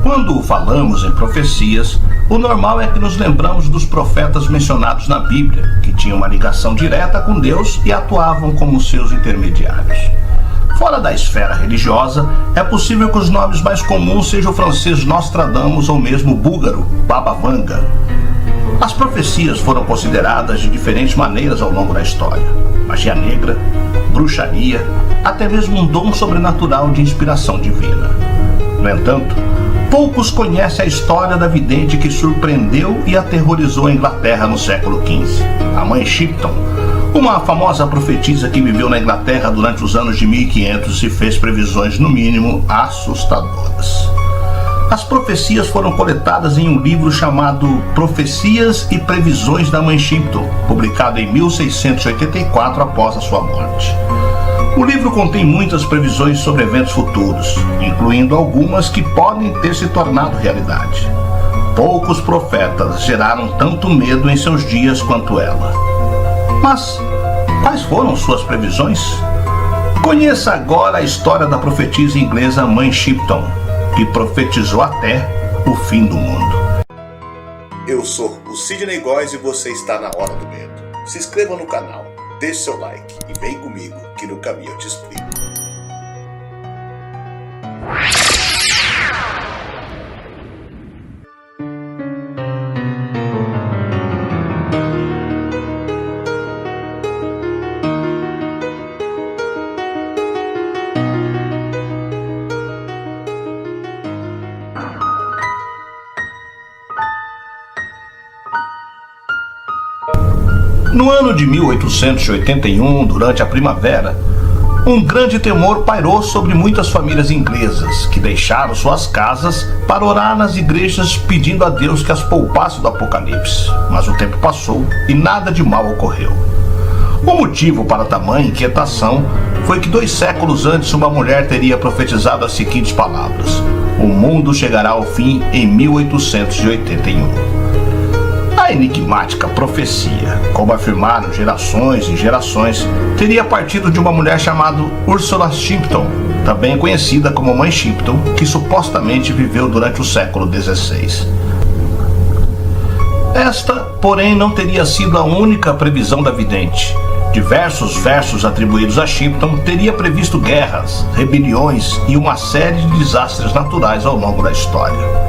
Quando falamos em profecias, o normal é que nos lembramos dos profetas mencionados na Bíblia, que tinham uma ligação direta com Deus e atuavam como seus intermediários. Fora da esfera religiosa, é possível que os nomes mais comuns sejam o francês Nostradamus ou mesmo o búlgaro Baba Vanga. As profecias foram consideradas de diferentes maneiras ao longo da história: magia negra, bruxaria, até mesmo um dom sobrenatural de inspiração divina. No entanto, poucos conhecem a história da vidente que surpreendeu e aterrorizou a Inglaterra no século XV, a Mãe Shipton, uma famosa profetisa que viveu na Inglaterra durante os anos de 1500 e fez previsões, no mínimo, assustadoras. As profecias foram coletadas em um livro chamado Profecias e Previsões da Mãe Shipton, publicado em 1684 após a sua morte. O livro contém muitas previsões sobre eventos futuros, incluindo algumas que podem ter se tornado realidade. Poucos profetas geraram tanto medo em seus dias quanto ela. Mas quais foram suas previsões? Conheça agora a história da profetisa inglesa Mãe Shipton, que profetizou até o fim do mundo. Eu sou o Sidney Góes e você está na Hora do Medo. Se inscreva no canal, deixe seu like e vem comigo que no caminho eu te explico. No ano de 1881, durante a primavera, um grande temor pairou sobre muitas famílias inglesas, que deixaram suas casas para orar nas igrejas pedindo a Deus que as poupasse do apocalipse. Mas o tempo passou e nada de mal ocorreu. O motivo para tamanha inquietação foi que 2 séculos antes uma mulher teria profetizado as seguintes palavras: "O mundo chegará ao fim em 1881. A enigmática profecia, como afirmaram gerações e gerações, teria partido de uma mulher chamada Ursula Shipton, também conhecida como Mãe Shipton, que supostamente viveu durante o século XVI. Esta, porém, não teria sido a única previsão da vidente. Diversos versos atribuídos a Shipton teria previsto guerras, rebeliões e uma série de desastres naturais ao longo da história.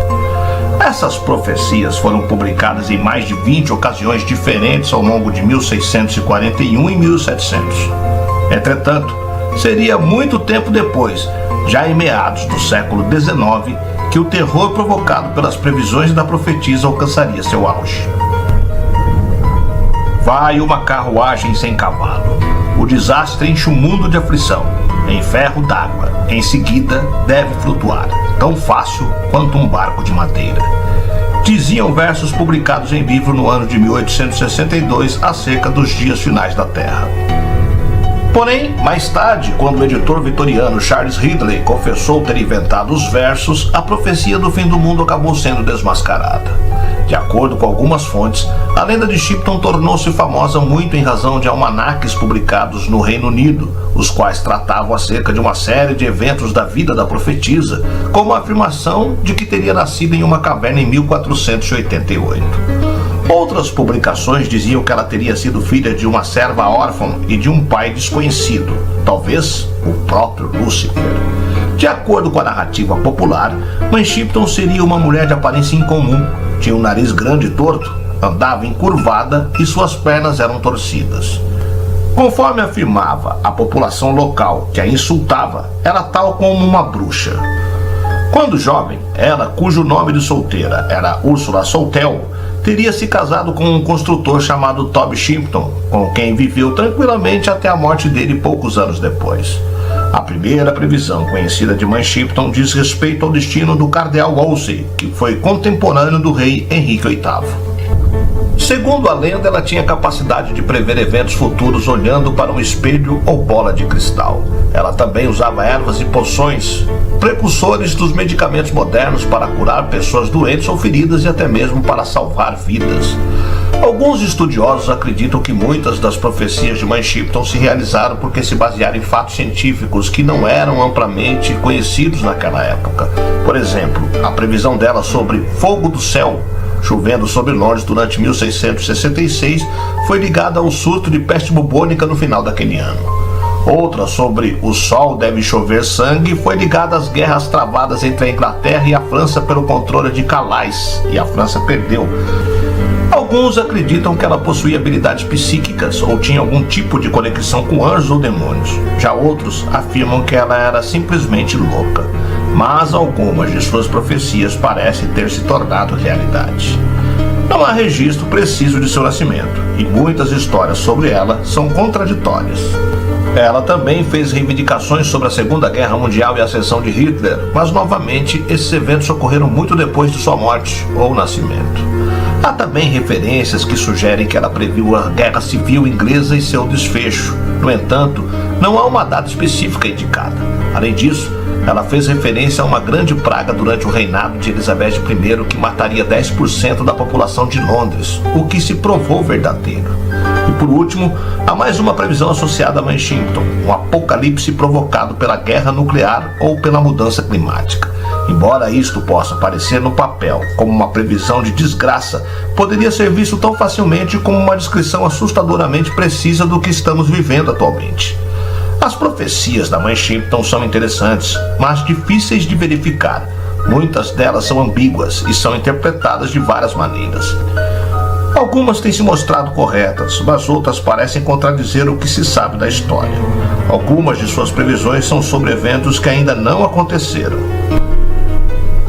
Essas profecias foram publicadas em mais de 20 ocasiões diferentes ao longo de 1641 e 1700. Entretanto, seria muito tempo depois, já em meados do século XIX, que o terror provocado pelas previsões da profetisa alcançaria seu auge. Vai uma carruagem sem cavalo. O desastre enche o mundo de aflição. Em ferro d'água, em seguida deve flutuar, tão fácil quanto um barco de madeira. Diziam versos publicados em livro no ano de 1862 acerca dos dias finais da Terra. Porém, mais tarde, quando o editor vitoriano Charles Ridley confessou ter inventado os versos, a profecia do fim do mundo acabou sendo desmascarada. De acordo com algumas fontes, a lenda de Shipton tornou-se famosa muito em razão de almanaques publicados no Reino Unido, os quais tratavam acerca de uma série de eventos da vida da profetisa, como a afirmação de que teria nascido em uma caverna em 1488. Outras publicações diziam que ela teria sido filha de uma serva órfã e de um pai desconhecido, talvez o próprio Lúcifer. De acordo com a narrativa popular, Mãe Shipton seria uma mulher de aparência incomum, tinha um nariz grande e torto, andava encurvada e suas pernas eram torcidas. Conforme afirmava a população local que a insultava, era tal como uma bruxa. Quando jovem, ela, cujo nome de solteira era Ursula Soltel, teria se casado com um construtor chamado Toby Shipton, com quem viveu tranquilamente até a morte dele poucos anos depois. A primeira previsão conhecida de Mãe Shipton diz respeito ao destino do cardeal Wolsey, que foi contemporâneo do rei Henrique VIII. Segundo a lenda, ela tinha capacidade de prever eventos futuros olhando para um espelho ou bola de cristal. Ela também usava ervas e poções, precursores dos medicamentos modernos para curar pessoas doentes ou feridas e até mesmo para salvar vidas. Alguns estudiosos acreditam que muitas das profecias de Mãe Shipton se realizaram porque se basearam em fatos científicos que não eram amplamente conhecidos naquela época. Por exemplo, a previsão dela sobre fogo do céu chovendo sobre Londres durante 1666 foi ligada ao surto de peste bubônica no final daquele ano. Outra, sobre o sol deve chover sangue, foi ligada às guerras travadas entre a Inglaterra e a França pelo controle de Calais, e a França perdeu. Alguns acreditam que ela possuía habilidades psíquicas ou tinha algum tipo de conexão com anjos ou demônios. Já outros afirmam que ela era simplesmente louca. Mas algumas de suas profecias parecem ter se tornado realidade. Não há registro preciso de seu nascimento, e muitas histórias sobre ela são contraditórias. Ela também fez reivindicações sobre a Segunda Guerra Mundial e a ascensão de Hitler, mas novamente esses eventos ocorreram muito depois de sua morte ou nascimento. Há também referências que sugerem que ela previu a Guerra Civil Inglesa e seu desfecho. No entanto, não há uma data específica indicada. Além disso, ela fez referência a uma grande praga durante o reinado de Elizabeth I que mataria 10% da população de Londres, o que se provou verdadeiro. E por último, há mais uma previsão associada a Mãe Shipton, um apocalipse provocado pela guerra nuclear ou pela mudança climática. Embora isto possa parecer no papel como uma previsão de desgraça, poderia ser visto tão facilmente como uma descrição assustadoramente precisa do que estamos vivendo atualmente. As profecias da Mãe Shipton são interessantes, mas difíceis de verificar. Muitas delas são ambíguas e são interpretadas de várias maneiras. Algumas têm se mostrado corretas, mas outras parecem contradizer o que se sabe da história. Algumas de suas previsões são sobre eventos que ainda não aconteceram.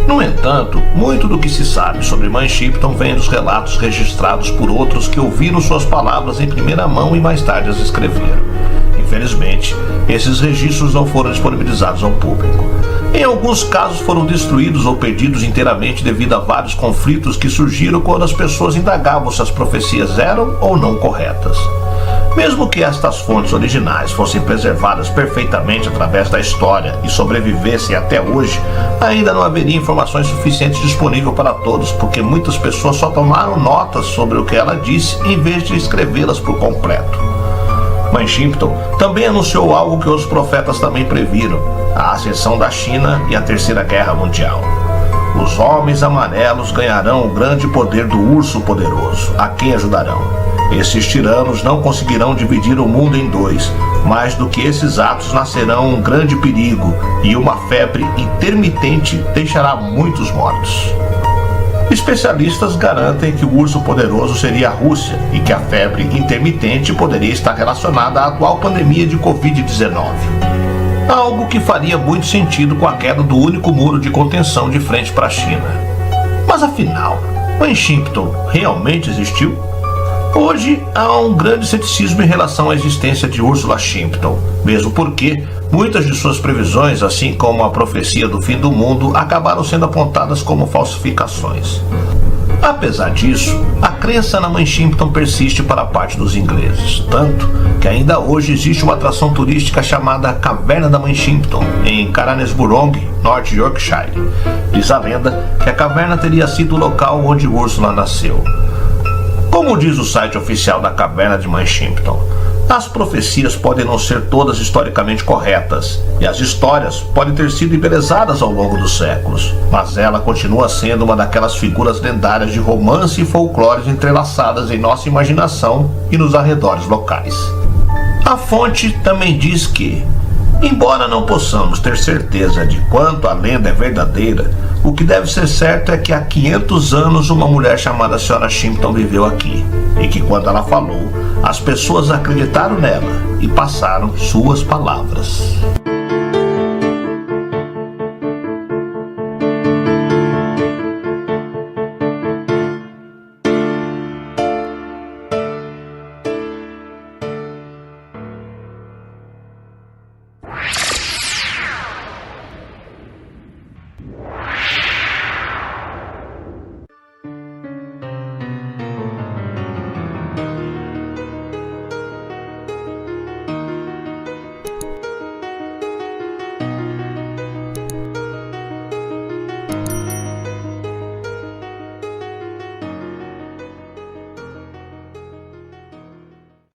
No entanto, muito do que se sabe sobre Mãe Shipton vem dos relatos registrados por outros que ouviram suas palavras em primeira mão e mais tarde as escreveram. Infelizmente, esses registros não foram disponibilizados ao público. Em alguns casos foram destruídos ou perdidos inteiramente devido a vários conflitos que surgiram quando as pessoas indagavam se as profecias eram ou não corretas. Mesmo que estas fontes originais fossem preservadas perfeitamente através da história e sobrevivessem até hoje, ainda não haveria informações suficientes disponíveis para todos, porque muitas pessoas só tomaram notas sobre o que ela disse em vez de escrevê-las por completo. Mãe Shipton também anunciou algo que os profetas também previram: a ascensão da China e a Terceira Guerra Mundial. Os homens amarelos ganharão o grande poder do urso poderoso, a quem ajudarão. Esses tiranos não conseguirão dividir o mundo em dois, mais do que esses atos nascerão um grande perigo e uma febre intermitente deixará muitos mortos. Especialistas garantem que o urso poderoso seria a Rússia e que a febre intermitente poderia estar relacionada à atual pandemia de Covid-19. Algo que faria muito sentido com a queda do único muro de contenção de frente para a China. Mas afinal, Mãe Shipton realmente existiu? Hoje há um grande ceticismo em relação à existência de Ursula Shipton, mesmo porque muitas de suas previsões, assim como a profecia do fim do mundo, acabaram sendo apontadas como falsificações. Apesar disso, a crença na Mãe Shipton persiste para a parte dos ingleses, tanto que ainda hoje existe uma atração turística chamada Caverna da Mãe Shipton, em Carnesburong, North Yorkshire. Diz a lenda que a caverna teria sido o local onde Ursula nasceu. Como diz o site oficial da Caverna de Mãe Shipton, as profecias podem não ser todas historicamente corretas, e as histórias podem ter sido embelezadas ao longo dos séculos, mas ela continua sendo uma daquelas figuras lendárias de romance e folclore entrelaçadas em nossa imaginação e nos arredores locais. A fonte também diz que, embora não possamos ter certeza de quanto a lenda é verdadeira, o que deve ser certo é que há 500 anos uma mulher chamada Sra. Shipton viveu aqui, e que quando ela falou, as pessoas acreditaram nela e passaram suas palavras.